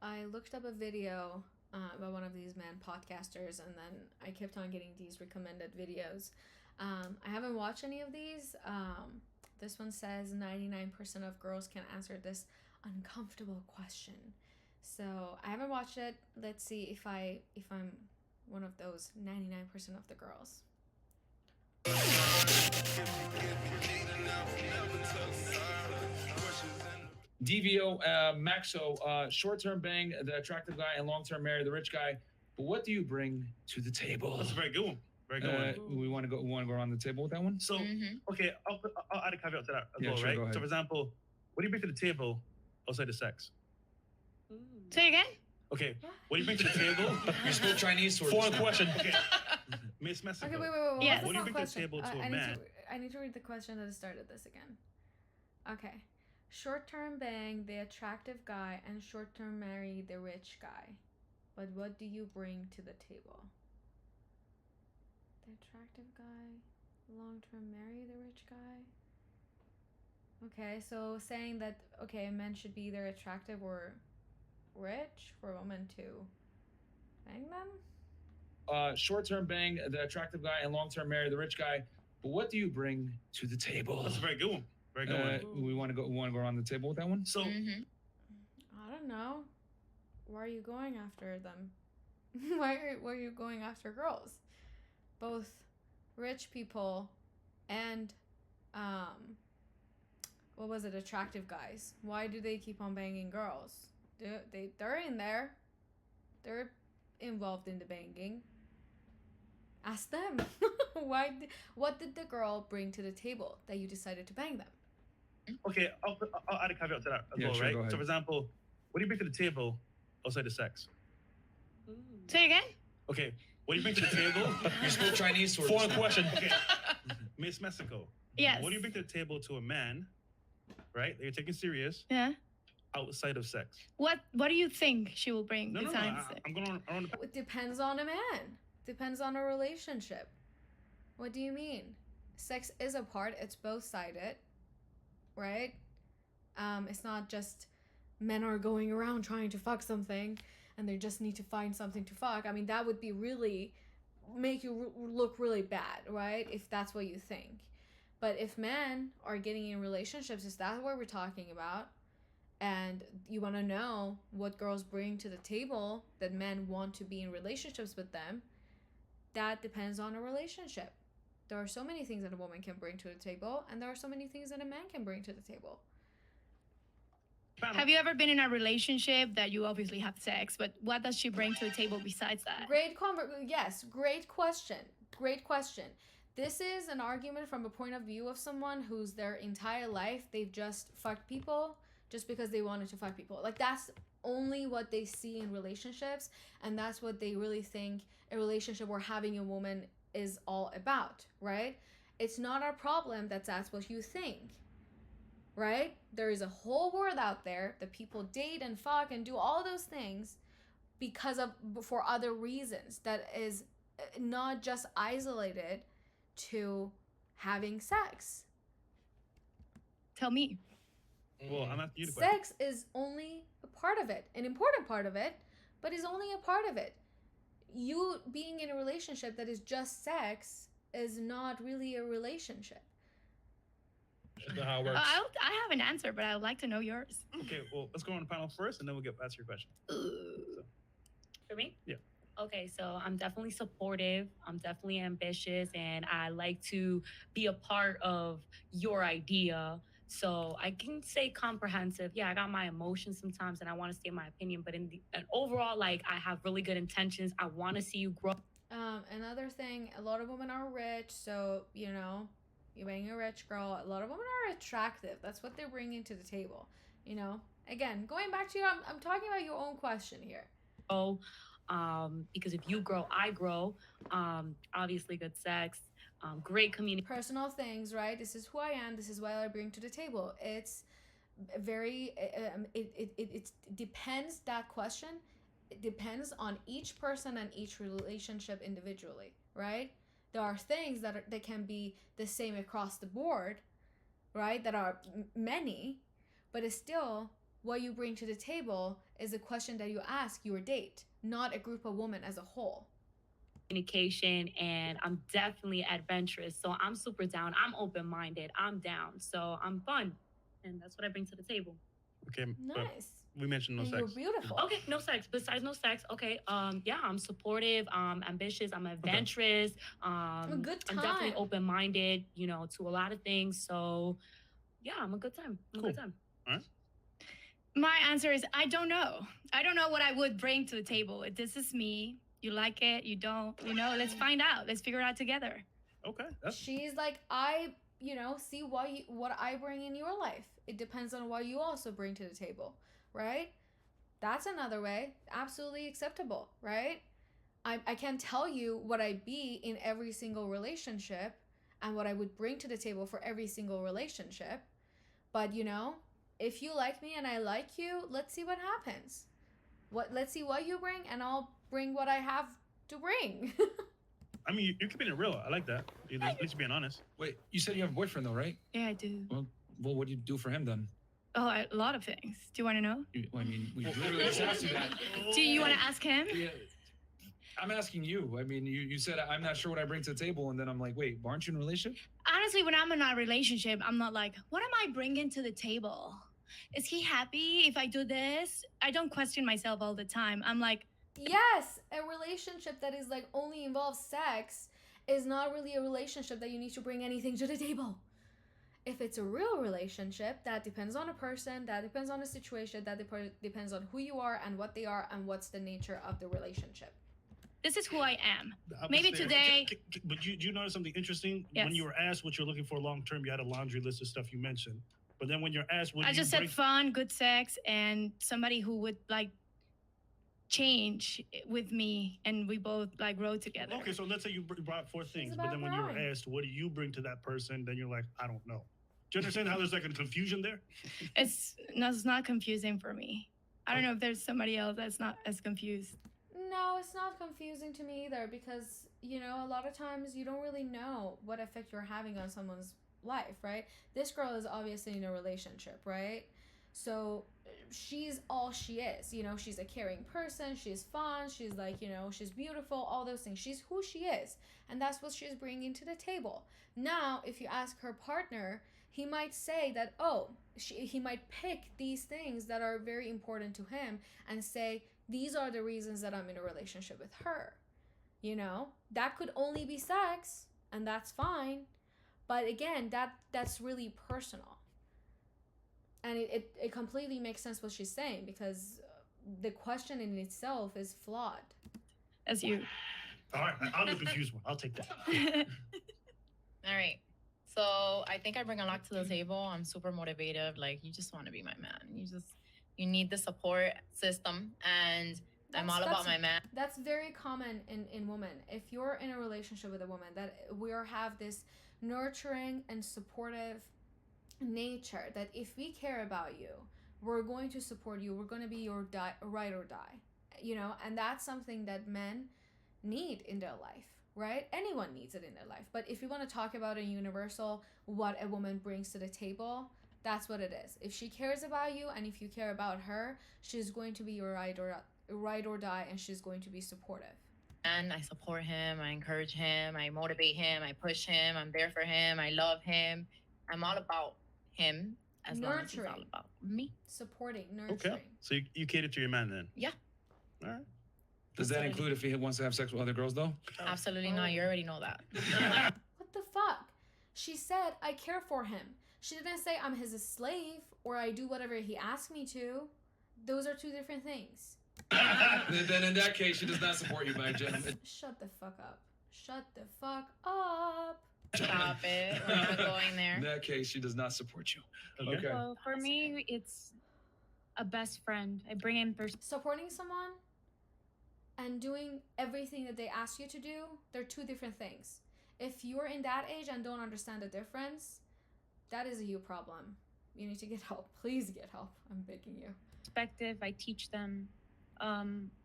I looked up a video by one of these men podcasters, and then I kept on getting these recommended videos. I haven't watched any of these. This one says 99% of girls can answer this uncomfortable question. So I haven't watched it. Let's see if I'm one of those 99% of the girls. DVO, Maxo, short-term bang the attractive guy and long-term marry the rich guy. But what do you bring to the table? That's a very good one. Very good one. We want to go around the table with that one. So, okay, I'll add a caveat to that as well, sure, right? go ahead. So, for example, what do you bring to the table outside of sex? Say again? Okay, what do you bring to the table? You spoke Chinese towards Foreign question. Okay, Miss Mexico. Okay, wait. Yes. What do you bring to the Question? table to a I man? I need to read the question that started this again. Okay. Short-term bang the attractive guy and short-term marry the rich guy. But what do you bring to the table? The attractive guy, long-term marry the rich guy. Okay, so saying that, okay, men should be either attractive or rich for women to bang them? Short-term bang the attractive guy and long-term marry the rich guy. But what do you bring to the table? That's a very good one. Very good one. We want to go around the table with that one. So, I don't know. Why are you going after them? Why are you going after girls? Both rich people and what was it, attractive guys. Why do they keep on banging girls? They're in there. They're involved in the banging. Ask them. What did the girl bring to the table that you decided to bang them? okay, I'll add a caveat to that as well, sure, right? go ahead. So, for example, what do you bring to the table outside of sex? Say again? Okay, what do you bring to the table? You spoke Chinese towards Foreign question. Okay, Miss Mexico. Yes. What do you bring to the table to a man, right, that you're taking serious Yeah. outside of sex? What do you think she will bring No, besides it? I'm going on. It depends on a man. Depends on a relationship. What do you mean? Sex is a part. It's both-sided, right? It's not just men are going around trying to fuck something and they just need to find something to fuck. I mean, that would be really make you look really bad, right? If that's what you think. But if men are getting in relationships, is that what we're talking about? And you want to know what girls bring to the table that men want to be in relationships with them, that depends on a relationship. There are so many things that a woman can bring to the table, and there are so many things that a man can bring to the table. Have you ever been in a relationship that you obviously have sex, but what does she bring to the table besides that? Yes, great question. Great question. This is an argument from a point of view of someone who's their entire life, they've just fucked people just because they wanted to fuck people. Like, that's only what they see in relationships, and that's what they really think a relationship or having a woman is all about, right? It's not our problem that that's what you think, right? There is a whole world out there that people date and fuck and do all those things for other reasons, that is not just isolated to having sex. Tell me. Well, I'm asking you the question. Sex is only a part of it, an important part of it, but is only a part of it. You being in a relationship that is just sex is not really a relationship. That's not how it works. I have an answer, but I would like to know yours. Okay, well, let's go on the panel first, and then we'll get past your question. For me? Yeah. Okay, so I'm definitely supportive. I'm definitely ambitious, and I like to be a part of your idea. So I can say comprehensive. Yeah, I got my emotions sometimes, and I want to say my opinion. But and overall, like, I have really good intentions. I want to see you grow. Another thing, a lot of women are rich, so you know, you're being a rich girl. A lot of women are attractive. That's what they're bringing to the table. You know, again, going back to you, I'm talking about your own question here. Because if you grow, I grow. Obviously, good sex, great community. Personal things, right? This is who I am. This is what I bring to the table. It's very. It depends. That question. It depends on each person and each relationship individually, right? There are things that can be the same across the board, right? That are many, but it's still what you bring to the table is a question that you ask your date, not a group of women as a whole. Communication, and I'm definitely adventurous. So I'm super down. I'm open-minded. I'm down. So I'm fun. And that's what I bring to the table. Okay, but Nice. we mentioned no And sex. you're beautiful. Okay, no sex. Besides no sex, okay. Yeah, I'm supportive, ambitious, I'm adventurous. A good I'm definitely time. open-minded, you know, to a lot of things. So yeah, I'm a good time. I'm a good time. My answer is I don't know. I don't know what I would bring to the table. This is me. You like it, you don't, let's find out. Let's figure it out together. Okay, that's She's like, see what I bring in your life. It depends on what you also bring to the table, right? That's another way. Absolutely acceptable, right? I can tell you what I'd be in every single relationship and what I would bring to the table for every single relationship. But if you like me and I like you, let's see what happens. Let's see what you bring, and I'll bring what I have to bring. I mean, you're keeping it real. I like that. At least you're being honest. Wait, you said you have a boyfriend though, right? Yeah, I do. Well, what do you do for him then? Oh, a lot of things. Do you want to know? I mean, we literally just asked you that. Do you want to ask him? Yeah. I'm asking you. I mean, you said I'm not sure what I bring to the table, and then I'm like, wait, aren't you in a relationship? Honestly, when I'm in a relationship, I'm not like, what am I bringing to the table? Is he happy if I do this? I don't question myself all the time. I'm like, Yes, a relationship that is like only involves sex is not really a relationship that you need to bring anything to the table. If it's a real relationship, that depends on a person, that depends on a situation, that depends on who you are and what they are and what's the nature of the relationship. this is who I am. I Maybe would say- today- But you notice something interesting? Yes. When you were asked what you're looking for long term, you had a laundry list of stuff you mentioned. But then when you're asked what I do just you said bring, fun, good sex, and somebody who would like change with me and we both like grow together. okay, so let's say you brought four things, but about then when you were growing. asked what do you bring to that person, then you're like, I don't know. Do you understand how there's like a confusion there? It's not confusing for me. I don't know if there's somebody else that's not as confused. No, it's not confusing to me either because, a lot of times you don't really know what effect you're having on someone's life, right? This girl is obviously in a relationship, right? So she's all she is, she's a caring person, she's fun, she's like, she's beautiful, all those things. She's who she is, and that's what she's bringing to the table. Now, if you ask her partner, he might say that, he might pick these things that are very important to him and say, these are the reasons that I'm in a relationship with her. That could only be sex, and that's fine. But again, that's really personal. And it completely makes sense what she's saying because the question in itself is flawed. As you. All right, I'm the confused one. I'll take that. All right. So I think I bring a lot to the table. I'm super motivated. Like, you just want to be my man. You need the support system, and I'm all about my man. That's very common in women. If you're in a relationship with a woman, that we have this nurturing and supportive nature, that if we care about you, we're going to support you. We're going to be your ride or die, and that's something that men need in their life, right? Anyone needs it in their life. But if you want to talk about a universal, what a woman brings to the table, that's what it is. If she cares about you and if you care about her, she's going to be your ride or die, and she's going to be supportive. And I support him. I encourage him. I motivate him. I push him. I'm there for him. I love him. I'm all about him as long as he's all Nurturing. about me. Supporting, nurturing. Okay, so you cater to your man then? Yeah. All right. Does that include if he wants to have sex with other girls though? Absolutely not. You already know that. What the fuck? She said, I care for him. She didn't say I'm his slave or I do whatever he asks me to. Those are two different things. Then in that case, she does not support you, my gentleman. Shut the fuck up. Shut the fuck up. Stop it. We're not going In there. that case, she does not support you. Okay. Okay. Well, for me, it's a best friend. I bring in Supporting someone and doing everything that they ask you to do, they're two different things. If you're in that age and don't understand the difference, that is a you problem. You need to get help. Please get help. I'm begging you. perspective. I teach them.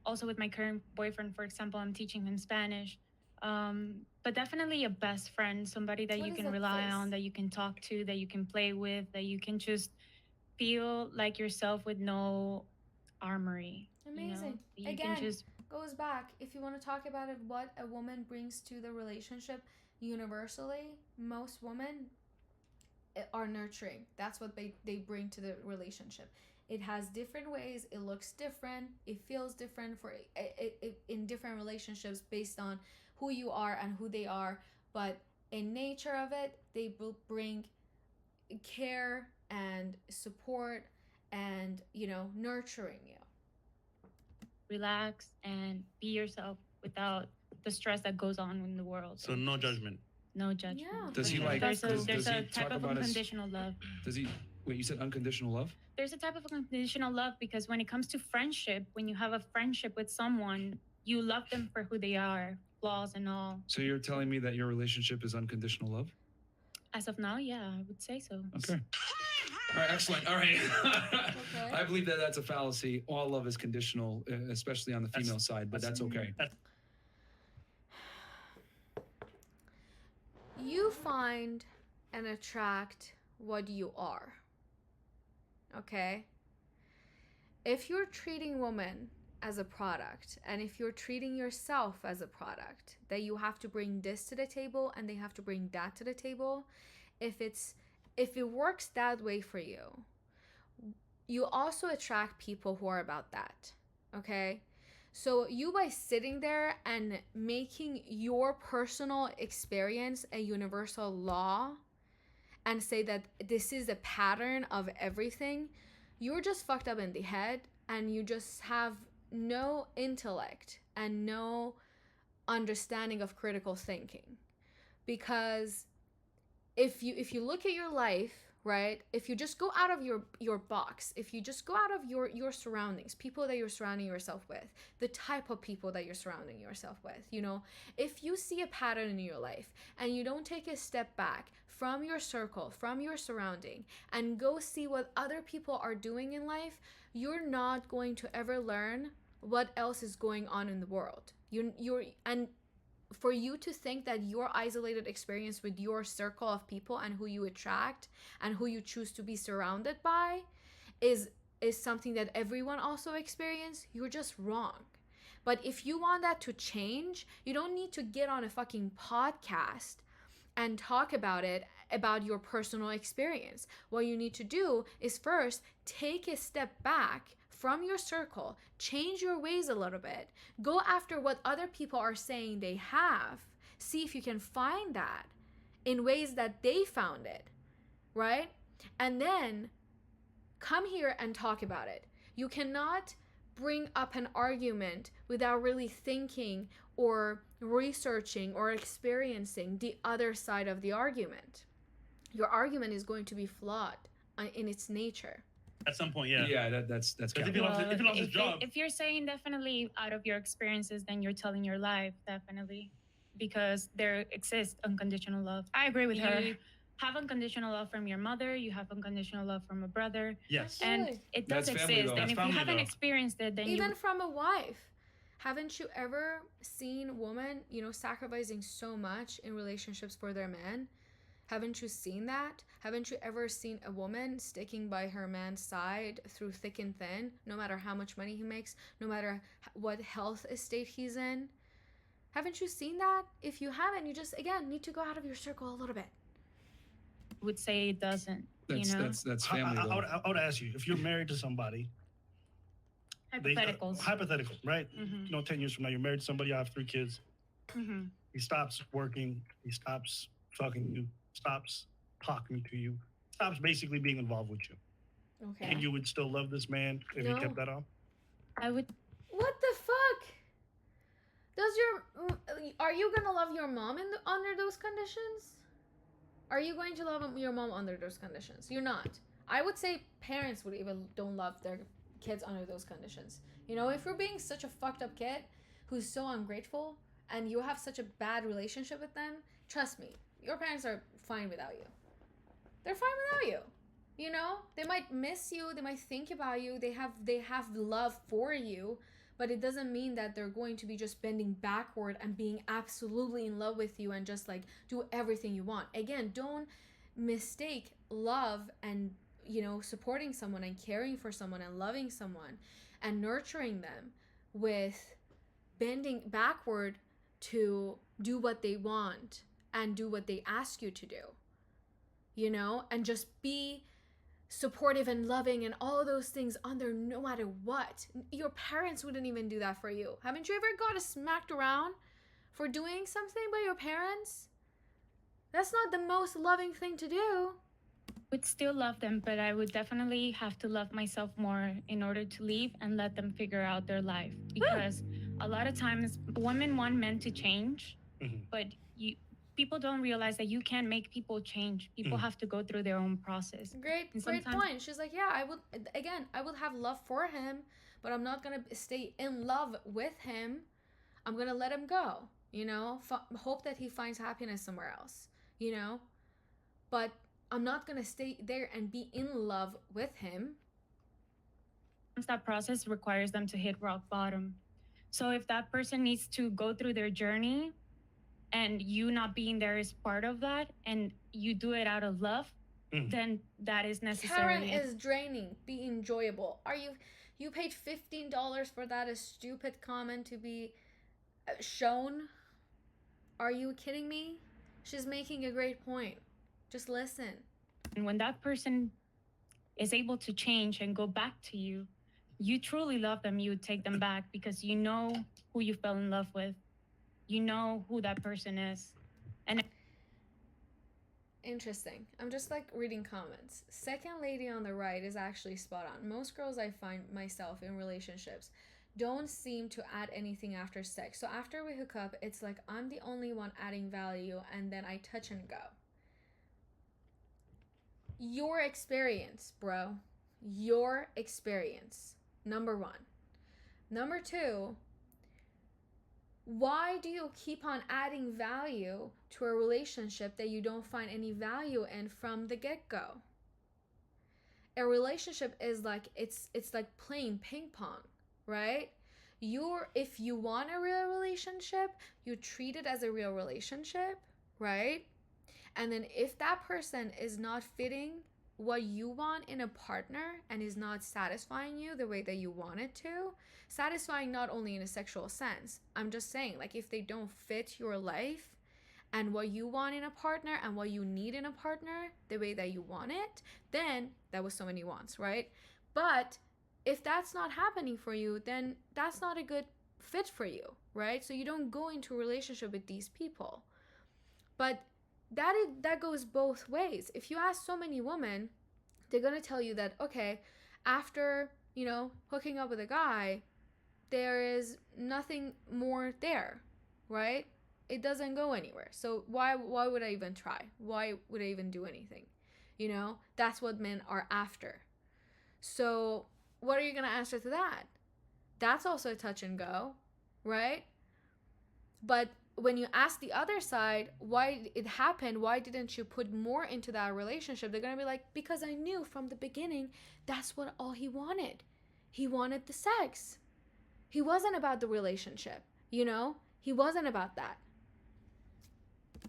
Also, with my current boyfriend, for example, I'm teaching him Spanish. But definitely a best friend, somebody that What you is can that rely face? on, that you can talk to, that you can play with, that you can just feel like yourself with no armory. Amazing. You Again, can just goes back. If you want to talk about it, what a woman brings to the relationship universally, most women are nurturing. That's what they bring to the relationship. It has different ways, it looks different, it feels different for in different relationships based on who you are and who they are, but in nature of it, they will bring care and support and, you know, nurturing you. relax and be yourself without the stress that goes on in the world. So no judgment. No judgment. Yeah. Does he Yeah. like? There's a, Does there's he a talk type of about his? unconditional love. Does he? Wait, you said unconditional love? There's a type of unconditional love because when it comes to friendship, when you have a friendship with someone, you love them for who they are, flaws and all. So you're telling me that your relationship is unconditional love? As of now, yeah, I would say so. Okay. All right, excellent. All right. Okay. I believe that that's a fallacy. All love is conditional, especially on the female side, but that's okay. You find and attract what you are. Okay? If you're treating women as a product, and if you're treating yourself as a product, that you have to bring this to the table and they have to bring that to the table, if it works that way for you, you also attract people who are about that. Okay? So you, by sitting there and making your personal experience a universal law and say that this is a pattern of everything, you're just fucked up in the head and you just have no intellect and no understanding of critical thinking. Because if you look at your life, right, if you just go out of your box, if you just go out of your surroundings, people that you're surrounding yourself with, the type of people that you're surrounding yourself with, you know, if you see a pattern in your life and you don't take a step back from your circle, from your surrounding, and go see what other people are doing in life, you're not going to ever learn what else is going on in the world. And for you to think that your isolated experience with your circle of people and who you attract and who you choose to be surrounded by is something that everyone also experiences, you're just wrong. But if you want that to change, you don't need to get on a fucking podcast and talk about it, about your personal experience. What you need to do is first take a step back from your circle, change your ways a little bit, go after what other people are saying they have, see if you can find that in ways that they found it, right? And then come here and talk about it. You cannot bring up an argument without really thinking or researching or experiencing the other side of the argument. Your argument is going to be flawed in its nature. At some point, yeah. Yeah, that's Because cap. if he lost his job, If you're saying definitely out of your experiences, then you're telling your life, definitely. Because there exists unconditional love. I agree with her. You have unconditional love from your mother, you have unconditional love from a brother, yes. Absolutely. and it does That's family, exist. though. And That's if you family, haven't though. experienced it, then Even you from a wife. Haven't you ever seen women, you know, sacrificing so much in relationships for their men? Haven't you seen that? Haven't you ever seen a woman sticking by her man's side through thick and thin, no matter how much money he makes, no matter what health state he's in? Haven't you seen that? If you haven't, you just, again, need to go out of your circle a little bit. would say it doesn't. That's you know, that's family. I though. would ask you, if you're married to somebody, hypotheticals. hypothetical, right? Mhm. You know, 10 years from now, you're married to somebody, you have 3 kids. Mhm. He stops working, he stops fucking you, stops talking to you, stops basically being involved with you. Okay. And you would still love this man if No. he kept that on? I would. What the fuck? Are you gonna love your mom under those conditions? Are you going to love your mom under those conditions? You're not. I would say parents would even don't love their kids under those conditions. You know, if you're being such a fucked up kid who's so ungrateful and you have such a bad relationship with them, trust me, your parents are fine without you. They're fine without you. You know, they might miss you, they might think about you, they have love for you, but it doesn't mean that they're going to be just bending backward and being absolutely in love with you and just like do everything you want. Again, don't mistake love and supporting someone and caring for someone and loving someone and nurturing them with bending backward to do what they want and do what they ask you to do, and just be supportive and loving and all those things on there no matter what. Your parents wouldn't even do that for you. Haven't you ever got smacked around for doing something by your parents? That's not the most loving thing to do. Would still love them, but I would definitely have to love myself more in order to leave and let them figure out their life. Because a lot of times women want men to change, but people don't realize that you can't make people change. People have to go through their own process. Great point. She's like, yeah, I would have love for him, but I'm not gonna stay in love with him. I'm gonna let him go, hope that he finds happiness somewhere else, but I'm not gonna stay there and be in love with him. That process requires them to hit rock bottom. So if that person needs to go through their journey and you not being there is part of that, and you do it out of love, then that is necessary. Karen is draining. Be enjoyable. You paid $15 for that a stupid comment to be shown? Are you kidding me? She's making a great point. Just listen. And when that person is able to change and go back to you, you truly love them, you would take them back because you know who you fell in love with. You know who that person is. And interesting. I'm just reading comments. Second lady on the right is actually spot on. Most girls I find myself in relationships don't seem to add anything after sex. So after we hook up, it's like I'm the only one adding value, and then I touch and go. Your experience, bro. Your experience. Number one. Number two, why do you keep on adding value to a relationship that you don't find any value in from the get-go? A relationship is it's like playing ping pong, right? If you want a real relationship, you treat it as a real relationship, right? And then if that person is not fitting what you want in a partner and is not satisfying you the way that you want it to, satisfying not only in a sexual sense, I'm just saying, if they don't fit your life and what you want in a partner and what you need in a partner the way that you want it, then that was so many wants, right? But if that's not happening for you, then that's not a good fit for you, right? So you don't go into a relationship with these people. But that goes both ways. If you ask so many women, they're going to tell you that, okay, after, hooking up with a guy, there is nothing more there, right? It doesn't go anywhere. So why would I even try? Why would I even do anything? That's what men are after. So what are you going to answer to that? That's also touch and go, right? But when you ask the other side why it happened, why didn't you put more into that relationship, they're going to be like, because I knew from the beginning that's what all he wanted. He wanted the sex. He wasn't about the relationship, He wasn't about that.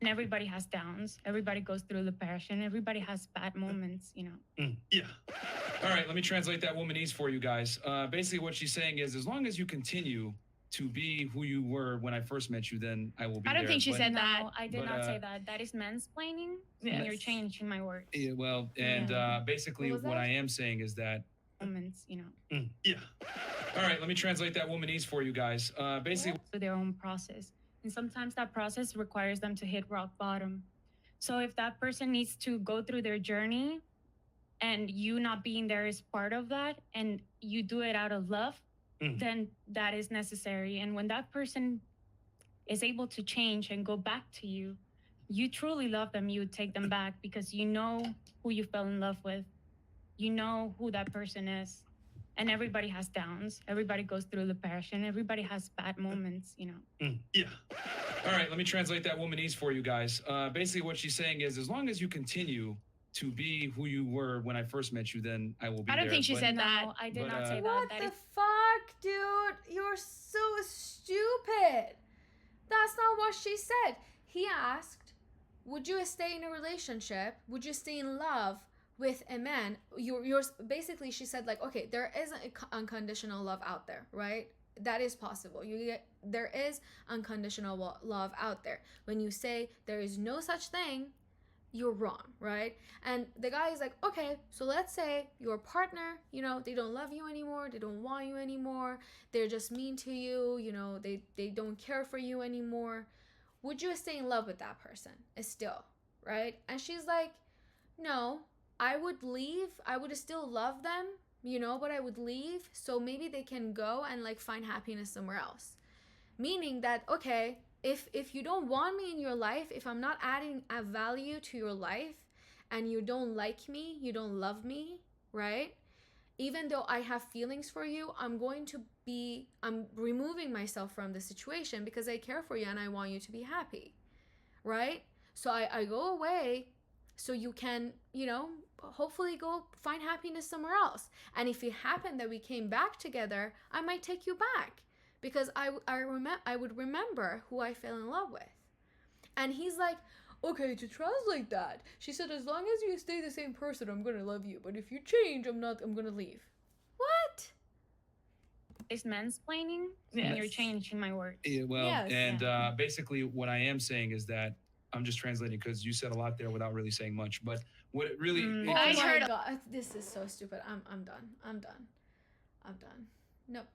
And everybody has downs. Everybody goes through depression. Everybody has bad moments, Yeah. All right, let me translate that womanese for you guys. Basically, what she's saying is, as long as you continue to be who you were when I first met you, then I will be I don't there. think she But- said that. No, I did But, not say that. That is mansplaining. Yes. And you're changing my words. Yeah, well, and basically What was what that? I am saying is that. Moments, Yeah. All right, let me translate that womanese for you guys. Basically, through their own process. And sometimes that process requires them to hit rock bottom. So if that person needs to go through their journey and you not being there is part of that, and you do it out of love, then that is necessary. And when that person is able to change and go back to you, you truly love them, you would take them back because you know who you fell in love with. You know who that person is. And everybody has downs. Everybody goes through depression. Everybody has bad moments, Yeah. all right, let me translate that womanese for you guys. Basically, what she's saying is, as long as you continue to be who you were when I first met you, then I will be I don't there. think she But- said that. No, I did But, not say What that. the That is fuck, dude? You're so stupid. That's not what she said. He asked, would you stay in a relationship? Would you stay in love with a man, you're basically, she said like, okay, there is unconditional love out there, right? That is possible. There is unconditional love out there. When you say there is no such thing, you're wrong, right? And the guy is like, okay, so let's say your partner, you know, they don't love you anymore, they don't want you anymore, they're just mean to you, you know, they don't care for you anymore. Would you stay in love with that person still, right? And she's like, no, I would leave. I would still love them, you know, but I would leave so maybe they can go and like find happiness somewhere else. Meaning that, okay, if you don't want me in your life, if I'm not adding a value to your life and you don't like me, you don't love me, right? Even though I have feelings for you, I'm removing myself from the situation because I care for you and I want you to be happy, right? So I go away so you can, you know, hopefully go find happiness somewhere else. And if it happened that we came back together, I might take you back because I would remember who I fell in love with. And he's like, okay, to translate that, she said, as long as you stay the same person, I'm gonna love you. But if you change, I'm gonna leave. What? Is mansplaining? Yes. And you're changing my words. Yeah, well, Yes. and basically what I am saying is that I'm just translating because you said a lot there without really saying much. But what it really, Oh it I just- my heard- god, this is so stupid. I'm done. Nope.